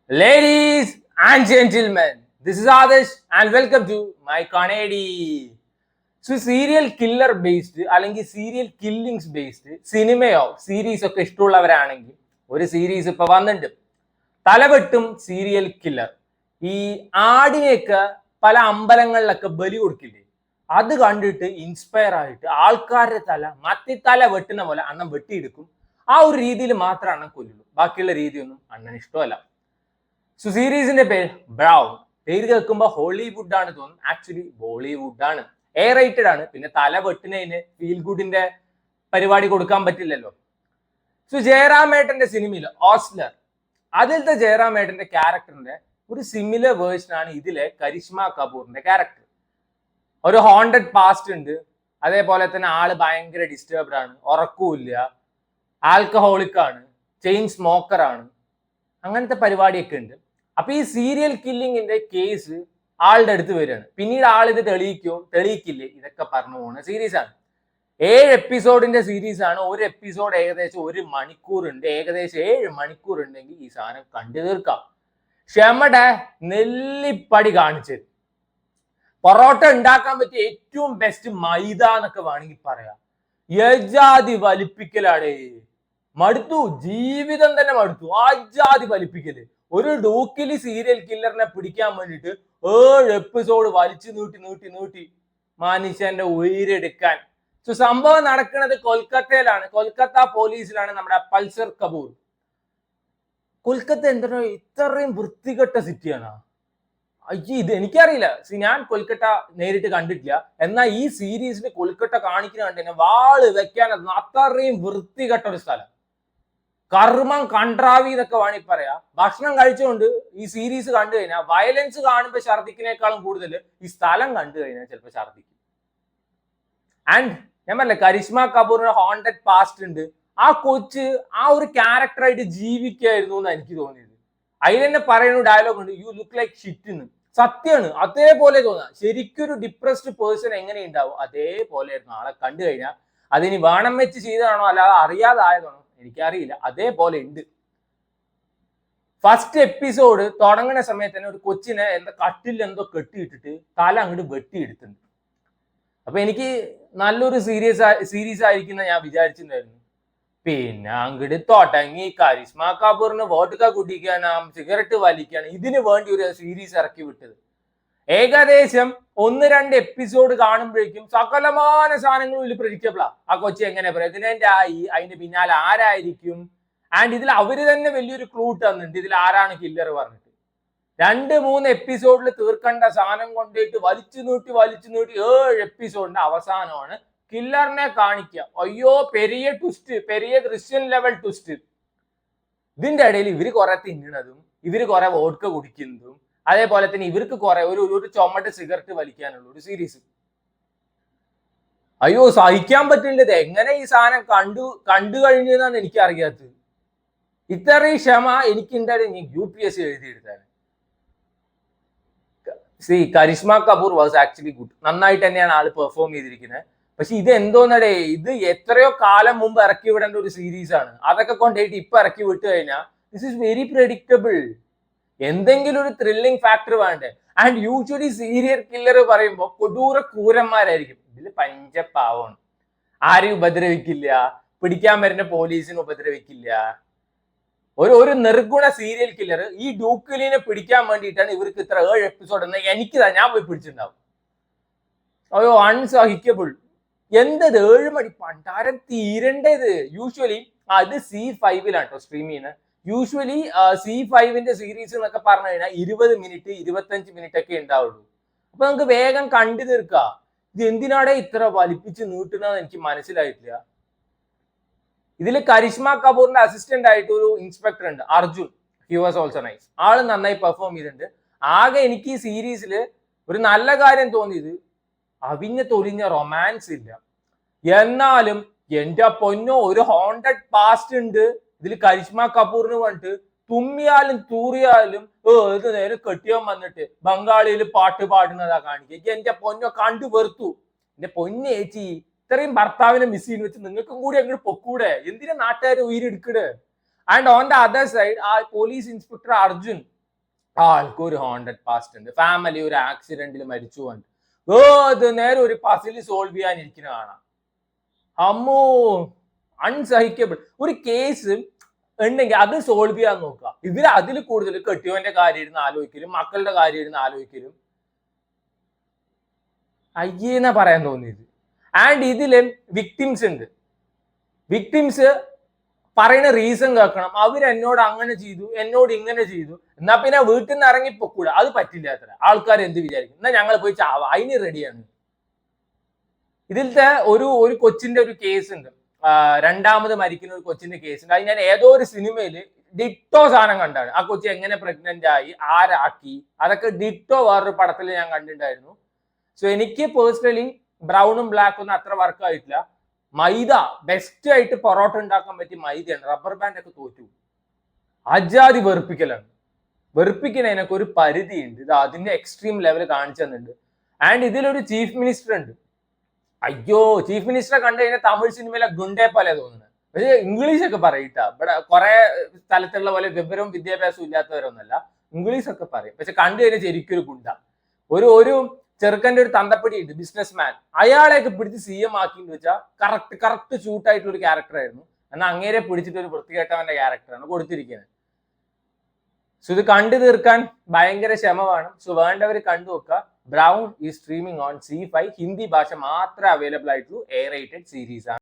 Ladies and gentlemen, this is Adesh and welcome to my comedy. Serial killer based അല്ലെങ്കിൽ serial killings based സിനിമയോ series ഒക്കെ ഇഷ്ടമുള്ളവരാണെങ്കിൽ ഒരു series ഇപ്പൊ വന്നിട്ടുണ്ട്. തലവെട്ടും serial killer. ഈ ആടിനെയൊക്കെ പല അമ്പലങ്ങളിലൊക്കെ ബലി കൊടുക്കില്ലേ, അത് കണ്ടിട്ട് ഇൻസ്പയർ ആയിട്ട് ആൾക്കാരുടെ മറ്റേ തല വെട്ടുന്ന പോലെ അണ്ണൻ വെട്ടിയെടുക്കും. ആ ഒരു രീതിയിൽ മാത്രം അണ്ണൻ കൊല്ലുള്ളൂ, ബാക്കിയുള്ള രീതിയൊന്നും അണ്ണൻ ഇഷ്ടമല്ല. സീരീസിന്റെ പേര് ബ്രൗൺ. പേര് കേൾക്കുമ്പോൾ ഹോളിവുഡ് ആണ് തോന്നും, ആക്ച്വലി ബോളിവുഡ് ആണ്. എ റേറ്റഡ് ആണ്. പിന്നെ തല വെട്ടുന്നതിന് ഫീൽ ഗുഡിന്റെ പരിപാടി കൊടുക്കാൻ പറ്റില്ലല്ലോ. ജയറാമേട്ടന്റെ സിനിമയിൽ ഓസ്ലർ, അതിലത്തെ ജയറാമേട്ടന്റെ ക്യാരക്ടറിന്റെ ഒരു സിമിലർ വേർഷൻ ആണ് ഇതിലെ കരിഷ്മ കപൂറിന്റെ ക്യാരക്ടർ. ഒരു ഹോണ്ടഡ് പാസ്റ്റ് ഉണ്ട്, അതേപോലെ തന്നെ ആള് ഭയങ്കര ഡിസ്റ്റർബ്ഡ് ആണ്, ഉറക്കമില്ല, ആൽക്കഹോളിക് ആണ്, ചെയിൻ സ്മോക്കർ ആണ്, അങ്ങനത്തെ പരിപാടിയൊക്കെ ഉണ്ട്. അപ്പൊ ഈ സീരിയൽ കില്ലിങ്ങിന്റെ കേസ് ആളുടെ അടുത്ത് വരികയാണ്. പിന്നീട് ആൾ ഇത് തെളിയിക്കില്ലേ, ഇതൊക്കെ പറഞ്ഞു പോകുന്ന സീരീസ് ആണ്. 7 എപ്പിസോഡിന്റെ സീരീസ് ആണ്. ഒരു എപ്പിസോഡ് ഏകദേശം 1 മണിക്കൂർ ഉണ്ട്. ഏകദേശം 7 മണിക്കൂർ ഉണ്ടെങ്കിൽ ഈ സാധനം കണ്ടു തീർക്കാം. ക്ഷമയുടെ നെല്ലിപ്പടി കാണിച്ചത്. പൊറോട്ട ഉണ്ടാക്കാൻ പറ്റിയ ഏറ്റവും ബെസ്റ്റ് മൈദ എന്നൊക്കെ വേണമെങ്കിൽ പറയാം. യജാതി വലിപ്പിക്കലാടേ, മടുത്തു, ജീവിതം തന്നെ മടുത്തു. ആജാതി വലിപ്പിക്കല്. ഒരു ഡൂക്കിലി സീരിയൽ കില്ലറിനെ പിടിക്കാൻ വേണ്ടിയിട്ട് 7 എപ്പിസോഡ് വലിച്ചു നീട്ടി മനുഷ്യന്റെ ഉയരെടുക്കാൻ. സംഭവം നടക്കുന്നത് കൊൽക്കത്തയിലാണ്. കൊൽക്കത്ത പോലീസിലാണ് നമ്മുടെ പൾസർ കപൂർ. കൊൽക്കത്ത എന്താ ഇത്രയും വൃത്തികെട്ട സിറ്റിയാണ്? ഇത് എനിക്കറിയില്ല, ഞാൻ കൊൽക്കത്ത നേരിട്ട് കണ്ടിട്ടില്ല. എന്നാൽ ഈ സീരീസിൽ കൊൽക്കത്ത കാണിക്കുന്ന കണ്ടു വാള് വെക്കാൻ അത്രയും വൃത്തികെട്ട ഒരു സ്ഥലം. കർമ്മം കൺട്രാവി എന്നൊക്കെ വേണമെങ്കിൽ പറയാം. ഭക്ഷണം കഴിച്ചുകൊണ്ട് ഈ സീരീസ് കണ്ടു കഴിഞ്ഞാൽ വയലൻസ് കാണുമ്പോൾ ഛർദിക്കുന്നേക്കാളും കൂടുതൽ ഈ സ്ഥലം കണ്ടു കഴിഞ്ഞാൽ ചിലപ്പോൾ ഛർദിക്കും. ആൻഡ് ഞാൻ പറഞ്ഞില്ലേ, കരിഷ്മ കപൂറിന് ഹോണ്ടഡ് പാസ്റ്റ് ഉണ്ട്. ആ കൊച്ച് ആ ഒരു ക്യാരക്ടറായിട്ട് ജീവിക്കായിരുന്നു എന്നാണ് എനിക്ക് തോന്നിയത്. അതിൽ തന്നെ പറയുന്ന ഡയലോഗ് ഉണ്ട്, യു ലുക്ക് ലൈക്ക് ഷിറ്റ് എന്ന്. സത്യമാണ്, അതേപോലെ തോന്നാം. ശരിക്കൊരു ഡിപ്രസ്ഡ് പേഴ്സൺ എങ്ങനെ ഉണ്ടാവും അതേപോലെ ആയിരുന്നു ആളെ കണ്ടു കഴിഞ്ഞാൽ. അതിന് വേണം വെച്ച് ചെയ്തതാണോ അല്ലാതെ അറിയാതായതാണോ എനിക്കറിയില്ല, അതേപോലെ ഉണ്ട്. ഫസ്റ്റ് എപ്പിസോഡ് തുടങ്ങുന്ന സമയത്ത് തന്നെ ഒരു കൊച്ചിനെ കട്ടിൽ എന്തോ കെട്ടിയിട്ടിട്ട് തല അങ്ങോട്ട് വെട്ടിയെടുത്തിട്ടുണ്ട്. അപ്പൊ എനിക്ക് നല്ലൊരു സീരീസ് ആയിരിക്കുന്ന ഞാൻ വിചാരിച്ചിട്ടുണ്ടായിരുന്നു. പിന്നെ അങ്ങോട്ട് തുടങ്ങി കരിഷ്മ കപൂറിന് വോഡ്ക കുടിക്കാനാ, സിഗരറ്റ് വലിക്കാണ്, ഇതിനു വേണ്ടി ഒരു സീരീസ് ഇറക്കി വിട്ടത്. ഏകദേശം 1-2 എപ്പിസോഡ് കാണുമ്പോഴേക്കും സകലമാന സാധനങ്ങളും ഇതിൽ പ്രഡിക്റ്റബിളാ. ആ കൊച്ചി എങ്ങനെ പ്രഗ്നന്റ് ആയി, അതിന്റെ പിന്നാലെ ആരായിരിക്കും, ആൻഡ് ഇതിൽ അവര് തന്നെ വലിയൊരു ക്ലൂ തന്നിട്ടുണ്ട് ഇതിൽ ആരാണ് കില്ലർ പറഞ്ഞിട്ട്. 2-3 എപ്പിസോഡിൽ തീർക്കേണ്ട സാധനം കൊണ്ടുപോയിട്ട് വലിച്ചു നീട്ടി 7 എപ്പിസോഡിന്റെ അവസാനമാണ് കില്ലറിനെ കാണിക്കുക. അയ്യോ, Periya twist, Periya Christian level twist. ഇതിന്റെ ഇടയിൽ ഇവര് കുറെ തിന്നണതും ഇവര് കുറെ വോഡ്ക കുടിക്കുന്നതും അതേപോലെ തന്നെ ഇവർക്ക് കുറെ ഒരു ചുമട്ട് സിഗരറ്റ് വലിക്കാനുള്ള ഒരു സീരീസ്. അയ്യോ, സഹിക്കാൻ പറ്റില്ലത്. എങ്ങനെ ഈ സാധനം കണ്ടു കഴിഞ്ഞതാണ് എനിക്ക് അറിയാത്തത്. ഇത്രയും ക്ഷമ എനിക്കുണ്ടായിരുന്നു UPSC എഴുതിയെടുത്താൽ. Karishma Kapoor was actually good. നന്നായിട്ട് തന്നെയാണ് ആള് പെർഫോം ചെയ്തിരിക്കുന്നത്. പക്ഷെ ഇത് എന്തോന്നടേ, ഇത് എത്രയോ കാലം മുമ്പ് ഇറക്കി വിടേണ്ട ഒരു സീരീസ് ആണ്. അതൊക്കെ കൊണ്ടുപോയിട്ട് ഇപ്പൊ ഇറക്കി വിട്ടു കഴിഞ്ഞാൽ ദിസ് ഇസ് വെരി പ്രഡിക്റ്റബിൾ. എന്തെങ്കിലും ഒരു ത്രില്ലിംഗ് ഫാക്ടർ വേണ്ടേ? ആൻഡ് യൂഷ്വലി സീരിയൽ കില്ലർ പറയുമ്പോൾ കൊടൂര ക്രൂരന്മാരായിരിക്കും. ഇതിൽ പഞ്ചപാവമാണ്. ആരെയും ഉപദ്രവിക്കില്ല, പിടിക്കാൻ വരുന്ന പോലീസിനെ ഉപദ്രവിക്കില്ല. ഒരു നിർഗുണ സീരിയൽ കില്ലർ. ഈ ഡൂക്കിലിനെ പിടിക്കാൻ വേണ്ടിയിട്ടാണ് ഇവർക്ക് ഇത്ര 7 എപ്പിസോഡ് എന്ന് ഞാൻ പോയി പിടിച്ചിട്ടുണ്ടാവും. അയ്യോ, അൺസഹിക്കബിൾ. എന്തത് 7 മണി പണ്ടാരം തീരണ്ടത്. യൂഷ്വലി അത് C5-ലാണ് കേട്ടോ സ്ട്രീം ചെയ്യുന്നത്. യൂഷ്വലി C5-ന്റെ സീരീസ് എന്നൊക്കെ പറഞ്ഞു കഴിഞ്ഞാൽ 20 മിനിറ്റ് 25 മിനിറ്റ് ഒക്കെ ഉണ്ടാവുള്ളൂ. അപ്പൊ നമുക്ക് വേഗം കണ്ടു തീർക്കാം. ഇത് എന്തിനാടെ ഇത്ര വലിപ്പിച്ച് നീട്ടുന്നതെന്ന് എനിക്ക് മനസ്സിലായിട്ടില്ല. ഇതിൽ കരിഷ്മ കപൂറിന്റെ അസിസ്റ്റന്റ് ആയിട്ട് ഒരു ഇൻസ്പെക്ടർ ഉണ്ട്, Arjun. He was also nice. ആള് നന്നായി പെർഫോം ചെയ്തിട്ടുണ്ട്. ആകെ എനിക്ക് ഈ സീരീസിൽ ഒരു നല്ല കാര്യം തോന്നിയത് അവിഞ്ഞ തൊലിഞ്ഞ റൊമാൻസ് ഇല്ല. എന്നാലും എന്റെ പൊന്നോ, ഒരു ഹോണ്ടഡ് പാസ്റ്റ് ഉണ്ട് ഇതിൽ കരിഷ്മ കപൂറിന് വേണ്ടിട്ട്. തുമ്മിയാലും തൂറിയാലും ഇത് നേരെ കെട്ടിയോ വന്നിട്ട് ബംഗാളിയിൽ പാട്ട് പാടുന്നതാ കാണിക്കുക. എന്റെ പൊന്നോ, കണ്ടു വെറുത്തു. എന്റെ പൊന്നേച്ചി, ഇത്രയും ഭർത്താവിനെ മിസ് ചെയ്യുന്ന വെച്ച് നിങ്ങൾക്കും കൂടി അങ്ങോട്ട് പൊക്കൂടെ? എന്തിനാ നാട്ടുകാരെ ഉയരെടുക്കട്? And on the other side ആ പോലീസ് ഇൻസ്പെക്ടർ അർജുൻ ആൾക്ക് ഒരു ഹോണ്ടഡ് പാസ്റ്റ് ഉണ്ട്, ഫാമിലി ഒരു ആക്സിഡന്റിൽ മരിച്ചു കൊണ്ട് ഇത് നേരെ ഒരു പസിൽ സോൾവ് ചെയ്യാനിരിക്കുന്ന കാണാം. അമ്മോ, അൺസഹിക്കബിൾ. ഒരു കേസ് ഉണ്ടെങ്കിൽ അത് സോൾവ് ചെയ്യാൻ നോക്കുക. ഇവർ അതിൽ കൂടുതൽ കെട്ടിയവന്റെ കാര്യം ഇരുന്ന് ആലോചിക്കലും മക്കളുടെ കാര്യം ഇരുന്ന് ആലോചിക്കലും അയ്യേന്നാ പറയാൻ തോന്നിയത്. ആൻഡ് ഇതില് വിക്ടിംസ് ഉണ്ട്. വിക്ടിംസ് പറയുന്ന റീസൺ കേൾക്കണം. അവരെന്നോട് അങ്ങനെ ചെയ്തു, എന്നോട് ഇങ്ങനെ ചെയ്തു, എന്നാ പിന്നെ വീട്ടിൽ നിന്ന് ഇറങ്ങിപ്പോക്കൂടാ. അത് പറ്റില്ല. അത്ര ആൾക്കാർ എന്ത് വിചാരിക്കും, എന്നാ ഞങ്ങൾ പോയി ചാവാ, അതിന് റെഡിയാണ്. ഇതിലത്തെ ഒരു കൊച്ചിന്റെ ഒരു കേസ് ഉണ്ട്, രണ്ടാമത് മരിക്കുന്ന ഒരു കൊച്ചിന്റെ കേസ് ഉണ്ട്. അത് ഞാൻ ഏതോ ഒരു സിനിമയിൽ ഡിറ്റോ സാധനം കണ്ടാണ്. ആ കൊച്ചി എങ്ങനെ പ്രഗ്നന്റ് ആയി, ആരാക്കി, അതൊക്കെ ഡിറ്റോ വേറൊരു പടത്തിൽ ഞാൻ കണ്ടിട്ടുണ്ടായിരുന്നു. സോ എനിക്ക് പേഴ്സണലി ബ്രൗണും ബ്ലാക്കും ഒന്നും അത്ര വർക്ക് ആയിട്ടില്ല. മൈദ ബെസ്റ്റ് ആയിട്ട് പൊറോട്ട ഉണ്ടാക്കാൻ പറ്റിയ മൈദയാണ്. റബ്ബർ ബാൻഡ് ഒക്കെ തോറ്റു. അജാതി വെറുപ്പിക്കലാണ്. വെറുപ്പിക്കുന്നതിനൊക്കെ ഒരു പരിധി ഉണ്ട്. ഇത് അതിന്റെ എക്സ്ട്രീം ലെവൽ കാണിച്ചു തന്നിട്ടുണ്ട്. ആൻഡ് ഇതിലൊരു ചീഫ് മിനിസ്റ്റർ ഉണ്ട്. അയ്യോ, ചീഫ് മിനിസ്റ്ററെ കണ്ടു കഴിഞ്ഞാൽ തമിഴ് സിനിമയിലെ ഗുണ്ടേ പോലെ തോന്നുന്നത്. പക്ഷേ ഇംഗ്ലീഷ് ഒക്കെ പറയിട്ടാ. ഇവിടെ കുറെ സ്ഥലത്തുള്ള പോലെ വിവരവും വിദ്യാഭ്യാസവും ഇല്ലാത്തവരൊന്നല്ല, ഇംഗ്ലീഷ് ഒക്കെ പറയും. പക്ഷെ കണ്ടു കഴിഞ്ഞാൽ ശരിക്കും ഒരു ഗുണ്ട. ഒരു ചെറുക്കന്റെ ഒരു തന്തപ്പടി ഉണ്ട്, ബിസിനസ് മാൻ. അയാളെയൊക്കെ പിടിച്ച് CM ആക്കിന്ന് വെച്ചാൽ കറക്റ്റ് ഷൂട്ട് ആയിട്ടുള്ള ഒരു ക്യാരക്ടർ ആയിരുന്നു. എന്നാൽ അങ്ങേരെ പിടിച്ചിട്ട് ഒരു വൃത്തികെട്ടവന്റെ ക്യാരക്ടറാണ് കൊടുത്തിരിക്കുന്നത്. സോ ഇത് കണ്ടു തീർക്കാൻ ഭയങ്കര ക്ഷമ വേണം. സോ വേണ്ടവർ കണ്ടു നോക്കുക. ബ്രൗൺ ഈ സ്ട്രീമിംഗ് ഓൺ ZEE5. ഹിന്ദി ഭാഷ മാത്രമേ അവൈലബിൾ ആയിട്ടുള്ളൂ. A-rated സീരീസ് ആണ്.